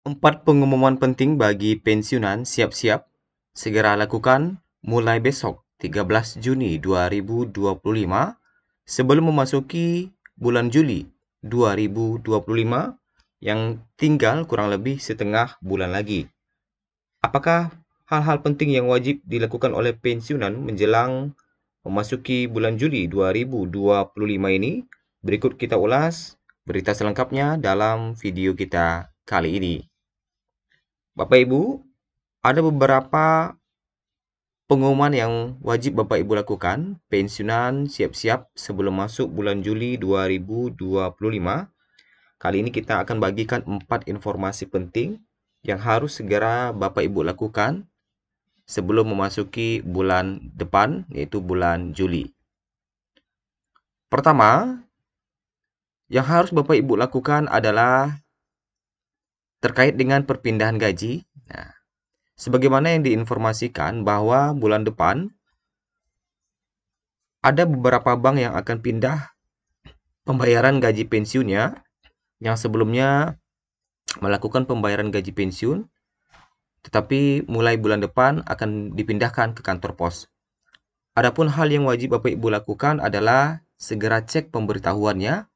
4 pengumuman penting bagi pensiunan siap-siap segera lakukan mulai besok 13 Juni 2025 sebelum memasuki bulan Juli 2025 yang tinggal kurang lebih setengah bulan lagi. Apakah hal-hal penting yang wajib dilakukan oleh pensiunan menjelang memasuki bulan Juli 2025 ini? Berikut kita ulas berita selengkapnya dalam video kita kali ini. Bapak Ibu, ada beberapa pengumuman yang wajib Bapak Ibu lakukan, pensiunan siap-siap sebelum masuk bulan Juli 2025. Kali ini kita akan bagikan 4 informasi penting yang harus segera Bapak Ibu lakukan sebelum memasuki bulan depan, yaitu bulan Juli. Pertama, yang harus Bapak Ibu lakukan adalah terkait dengan perpindahan gaji. Nah, sebagaimana yang diinformasikan bahwa bulan depan ada beberapa bank yang akan pindah pembayaran gaji pensiunnya yang sebelumnya melakukan pembayaran gaji pensiun, tetapi mulai bulan depan akan dipindahkan ke kantor pos. Adapun hal yang wajib Bapak Ibu lakukan adalah segera cek pemberitahuannya,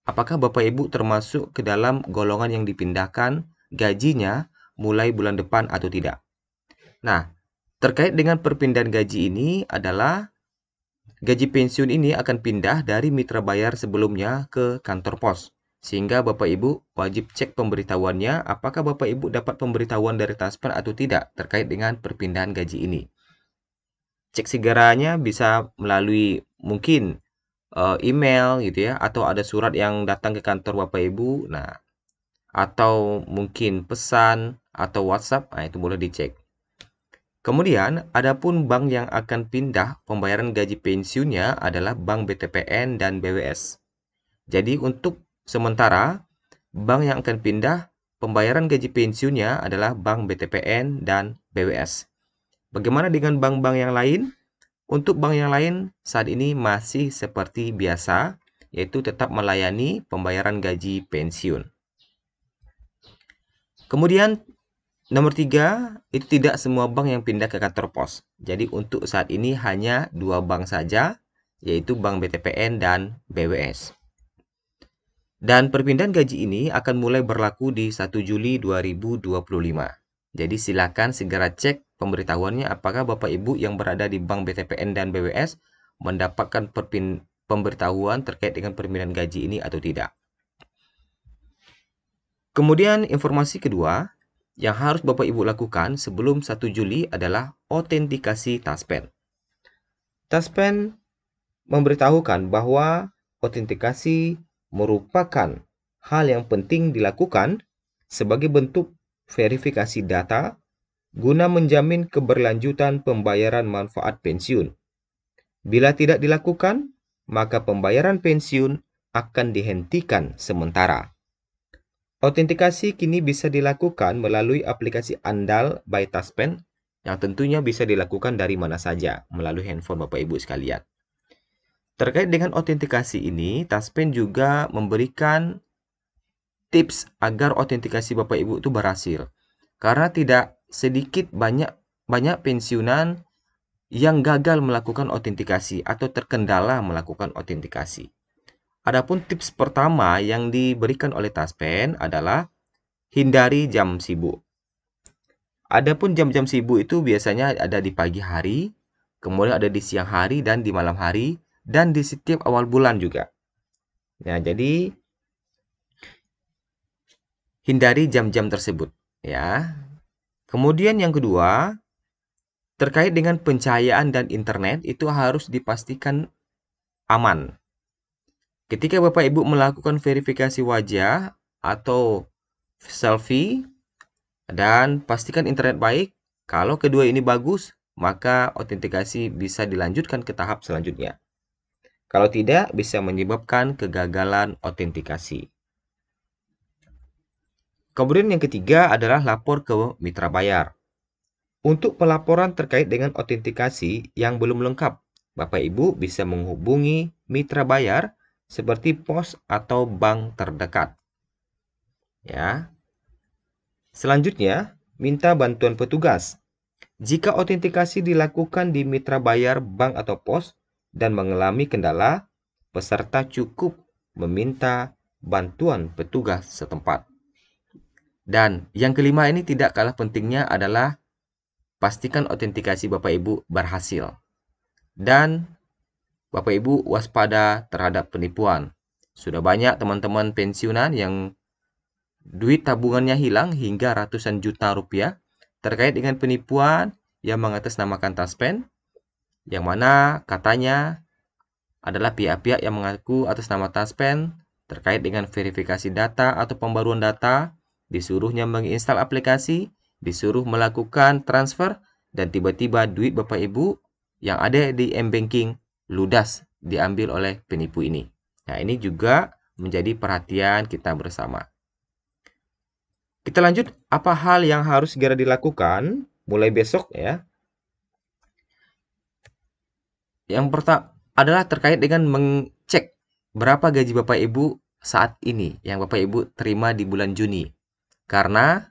apakah Bapak Ibu termasuk ke dalam golongan yang dipindahkan gajinya mulai bulan depan atau tidak. Nah, terkait dengan perpindahan gaji ini adalah gaji pensiun ini akan pindah dari mitra bayar sebelumnya ke kantor pos. Sehingga Bapak Ibu wajib cek pemberitahuannya apakah Bapak Ibu dapat pemberitahuan dari Taspen atau tidak terkait dengan perpindahan gaji ini. Cek segeranya bisa melalui mungkin email gitu ya, atau ada surat yang datang ke kantor Bapak Ibu. Nah, atau mungkin pesan atau WhatsApp, nah itu boleh dicek. Kemudian, adapun bank yang akan pindah pembayaran gaji pensiunnya adalah Bank BTPN dan BWS. Jadi untuk sementara, bank yang akan pindah pembayaran gaji pensiunnya adalah Bank BTPN dan BWS. Bagaimana dengan bank-bank yang lain? Untuk bank yang lain saat ini masih seperti biasa, yaitu tetap melayani pembayaran gaji pensiun. Kemudian nomor 3, itu tidak semua bank yang pindah ke kantor pos. Jadi untuk saat ini hanya 2 bank saja, yaitu Bank BTPN dan BWS. Dan perpindahan gaji ini akan mulai berlaku di 1 Juli 2025. Jadi silakan segera cek pemberitahuannya apakah Bapak Ibu yang berada di Bank BTPN dan BWS mendapatkan pemberitahuan terkait dengan perpindahan gaji ini atau tidak. Kemudian informasi kedua yang harus Bapak Ibu lakukan sebelum 1 Juli adalah autentikasi Taspen. Taspen memberitahukan bahwa autentikasi merupakan hal yang penting dilakukan sebagai bentuk verifikasi data guna menjamin keberlanjutan pembayaran manfaat pensiun. Bila tidak dilakukan, maka pembayaran pensiun akan dihentikan sementara. Autentikasi kini bisa dilakukan melalui aplikasi andal by Taspen yang tentunya bisa dilakukan dari mana saja melalui handphone Bapak Ibu sekalian. Terkait dengan autentikasi ini, Taspen juga memberikan tips agar autentikasi Bapak Ibu itu berhasil. Karena tidak sedikit banyak pensiunan yang gagal melakukan autentikasi atau terkendala melakukan autentikasi. Adapun tips pertama yang diberikan oleh Taspen adalah hindari jam sibuk. Adapun jam-jam sibuk itu biasanya ada di pagi hari, kemudian ada di siang hari dan di malam hari, dan di setiap awal bulan juga. Nah, jadi hindari jam-jam tersebut ya. Kemudian yang kedua, terkait dengan pencahayaan dan internet itu harus dipastikan aman. Ketika Bapak Ibu melakukan verifikasi wajah atau selfie dan pastikan internet baik, kalau kedua ini bagus, maka autentikasi bisa dilanjutkan ke tahap selanjutnya. Kalau tidak, bisa menyebabkan kegagalan autentikasi. Kemudian yang ketiga adalah lapor ke mitra bayar. Untuk pelaporan terkait dengan autentikasi yang belum lengkap, Bapak Ibu bisa menghubungi mitra bayar seperti pos atau bank terdekat. Ya. Selanjutnya, minta bantuan petugas. Jika autentikasi dilakukan di mitra bayar bank atau pos dan mengalami kendala, peserta cukup meminta bantuan petugas setempat. Dan yang kelima ini tidak kalah pentingnya adalah pastikan autentikasi Bapak Ibu berhasil. Dan Bapak Ibu waspada terhadap penipuan. Sudah banyak teman-teman pensiunan yang duit tabungannya hilang hingga ratusan juta rupiah terkait dengan penipuan yang mengatasnamakan Taspen, yang mana katanya adalah pihak-pihak yang mengaku atas nama Taspen terkait dengan verifikasi data atau pembaruan data, disuruhnya menginstal aplikasi, disuruh melakukan transfer, dan tiba-tiba duit Bapak Ibu yang ada di M-Banking ludas diambil oleh penipu ini. Nah, ini juga menjadi perhatian kita bersama. Kita lanjut, apa hal yang harus segera dilakukan mulai besok ya? Yang pertama adalah terkait dengan mengecek berapa gaji Bapak Ibu saat ini yang Bapak Ibu terima di bulan Juni. Karena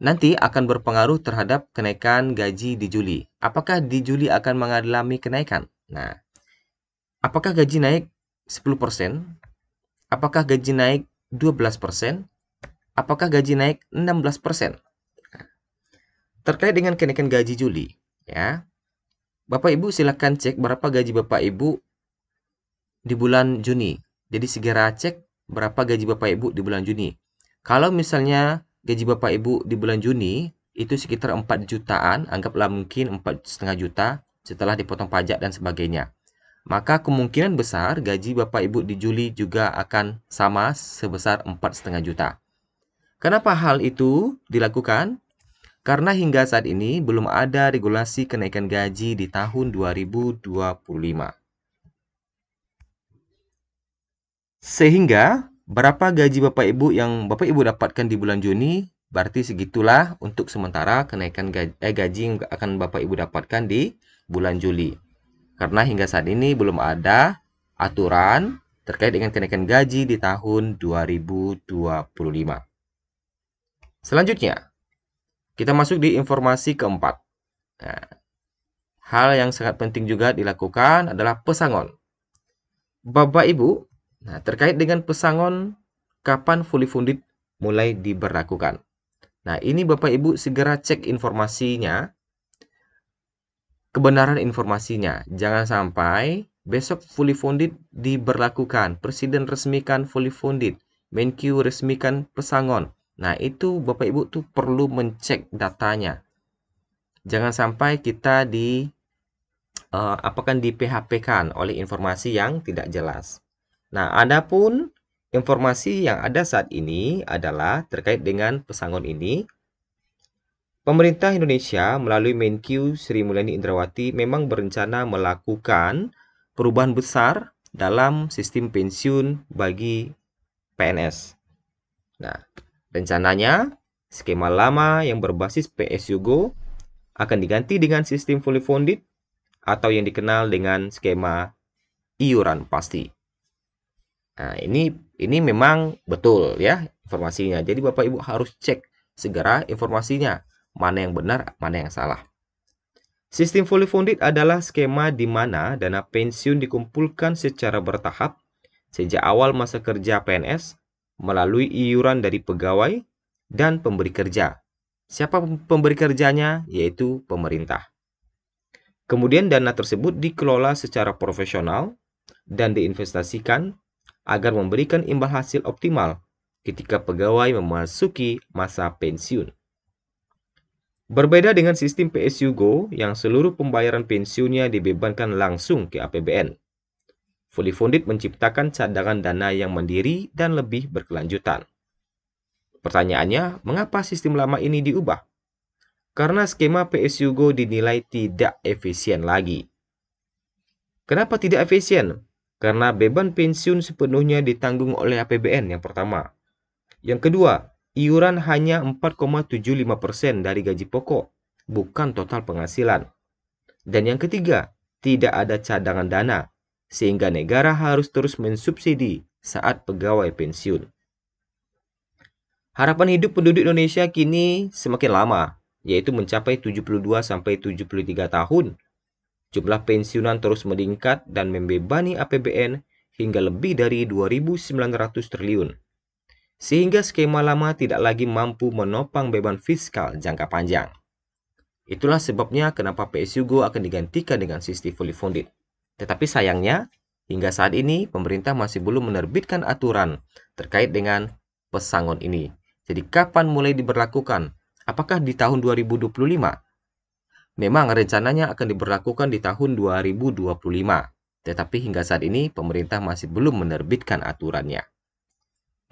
nanti akan berpengaruh terhadap kenaikan gaji di Juli. Apakah di Juli akan mengalami kenaikan? Nah, apakah gaji naik 10%? Apakah gaji naik 12%? Apakah gaji naik 16%? Terkait dengan kenaikan gaji Juli, ya. Bapak Ibu silakan cek berapa gaji Bapak Ibu di bulan Juni. Jadi segera cek berapa gaji Bapak Ibu di bulan Juni. Kalau misalnya gaji Bapak Ibu di bulan Juni itu sekitar 4 jutaan, anggaplah mungkin 4,5 juta setelah dipotong pajak dan sebagainya. Maka kemungkinan besar gaji Bapak Ibu di Juli juga akan sama sebesar 4,5 juta. Kenapa hal itu dilakukan? Karena hingga saat ini belum ada regulasi kenaikan gaji di tahun 2025. Sehingga berapa gaji Bapak Ibu yang Bapak Ibu dapatkan di bulan Juni, berarti segitulah untuk sementara kenaikan gaji yang akan Bapak Ibu dapatkan di bulan Juli. Karena hingga saat ini belum ada aturan terkait dengan kenaikan gaji di tahun 2025. Selanjutnya, kita masuk di informasi keempat. Nah, hal yang sangat penting juga dilakukan adalah pesangon. Bapak Ibu, nah terkait dengan pesangon, kapan fully funded mulai diberlakukan? Nah, ini Bapak Ibu segera cek informasinya, kebenaran informasinya. Jangan sampai besok fully funded diberlakukan. Presiden resmikan fully funded, Menkyu resmikan pesangon. Nah, itu Bapak Ibu tuh perlu mencek datanya. Jangan sampai kita di PHP-kan oleh informasi yang tidak jelas. Nah, adapun informasi yang ada saat ini adalah terkait dengan pesangon ini. Pemerintah Indonesia melalui Menkyu Sri Mulyani Indrawati memang berencana melakukan perubahan besar dalam sistem pensiun bagi PNS. Nah, rencananya, skema lama yang berbasis PSU Go akan diganti dengan sistem fully funded atau yang dikenal dengan skema iuran pasti. Nah, ini memang betul ya informasinya. Jadi Bapak Ibu harus cek segera informasinya, mana yang benar, mana yang salah. Sistem fully funded adalah skema di mana dana pensiun dikumpulkan secara bertahap sejak awal masa kerja PNS melalui iuran dari pegawai dan pemberi kerja. Siapa pemberi kerjanya? Yaitu pemerintah. Kemudian dana tersebut dikelola secara profesional dan diinvestasikan agar memberikan imbal hasil optimal ketika pegawai memasuki masa pensiun. Berbeda dengan sistem PSU Go yang seluruh pembayaran pensiunnya dibebankan langsung ke APBN. Fully funded menciptakan cadangan dana yang mandiri dan lebih berkelanjutan. Pertanyaannya, mengapa sistem lama ini diubah? Karena skema PSU Go dinilai tidak efisien lagi. Kenapa tidak efisien? Karena beban pensiun sepenuhnya ditanggung oleh APBN yang pertama. Yang kedua, iuran hanya 4,75% dari gaji pokok, bukan total penghasilan. Dan yang ketiga, tidak ada cadangan dana, sehingga negara harus terus mensubsidi saat pegawai pensiun. Harapan hidup penduduk Indonesia kini semakin lama, yaitu mencapai 72-73 tahun. Jumlah pensiunan terus meningkat dan membebani APBN hingga lebih dari 2.900 triliun. Sehingga skema lama tidak lagi mampu menopang beban fiskal jangka panjang. Itulah sebabnya kenapa PSU akan digantikan dengan sistem fully funded. Tetapi sayangnya, hingga saat ini pemerintah masih belum menerbitkan aturan terkait dengan pesangon ini. Jadi kapan mulai diberlakukan? Apakah di tahun 2025? Memang rencananya akan diberlakukan di tahun 2025. Tetapi hingga saat ini pemerintah masih belum menerbitkan aturannya.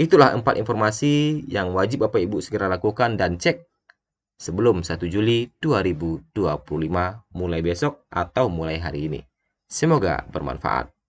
Itulah 4 informasi yang wajib Bapak Ibu segera lakukan dan cek sebelum 1 Juli 2025 mulai besok atau mulai hari ini. Semoga bermanfaat.